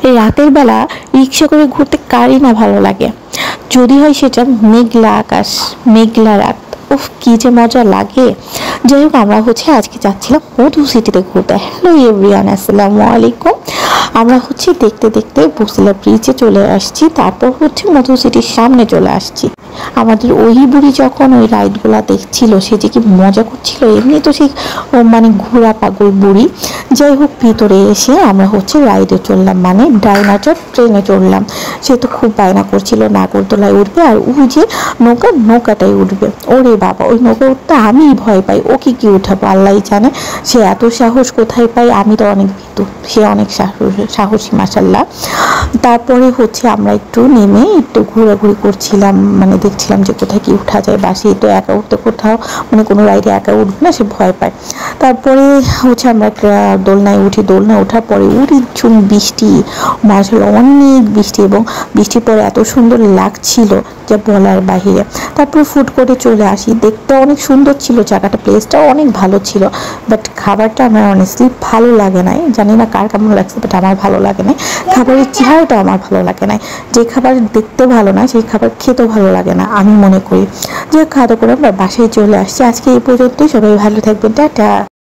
এই রাতের বেলা রিক্সা করে ঘুরতে কারই না ভালো লাগে, যদি হয় সেটা মেঘলা আকাশ, মেঘলা রাত। উফ, কি যে মজা লাগে। যাই হোক, আমরা আজকে যাচ্ছিলাম মধু সিটিতে ঘুরতে। হ্যালো এভরিওয়ান, আসসালামু আলাইকুম। আমরা দেখতে দেখতে বসিলা ব্রিজে চলে আসছি, তারপর মধু সিটির সামনে চলে আসছি। আমাদের ওই বুড়ি যখন ওই রাইডগুলা দেখছিল, সে যে কি মজা করছিল। এমনি তো সেই মানে ঘোরা পাগল বুড়ি। যাই হোক, ভিতরে এসে আমরা রাইডে চললাম, মানে ডাইনাচর ট্রেনে চড়লাম। সে তো খুব বায়না করছিল নাগরদোলায় উঠবে, আর ওই যে নৌকাটাই উঠবে। ওরে বাবা, ওই নৌকা উঠতে আমি ভয় পাই, ওকে কি উঠাবো আল্লাহ জানে। সে এত সাহস কোথায় পাই, আমি তো অনেক ভীতু, সে অনেক সাহসী মাশাল্লাহ। তারপরে আমরা একটু নেমে একটু ঘোরাঘুরি করছিলাম, মানে দেখছিলাম যে কোথায় কি উঠা যায়। বা সে তো একা উঠতে কোথাও মানে কোনো রাইডে একা উঠবে না, সে ভয় পায়। তারপরে আমরা দোলনায় উঠি। দোলনায় ওঠার পরে ঝুম বৃষ্টি, মাশাআল্লাহ অনেক বৃষ্টি, এবং বৃষ্টির পরে এত সুন্দর লাগছিল যা বলার বাহিরে। তারপর ফুড কোর্টে চলে আসি, দেখতে অনেক সুন্দর ছিল জায়গাটা, প্লেসটাও অনেক ভালো ছিল। বাট খাবারটা আমার অনেস্টলি ভালো লাগে নাই, জানি না কার কেমন লাগছে, বাট আমার ভালো লাগে নাই। খাবারের চেহারাটা আমার ভালো লাগে নাই। যে খাবার দেখতে ভালো না, সেই খাবার খেতেও ভালো লাগে না আমি মনে করি। যে খাওয়া দাওয়া করে আমরা বাসায় চলে আসছি। আজকে এই পর্যন্তই, সবাই ভালো থাকবেন, টাটা।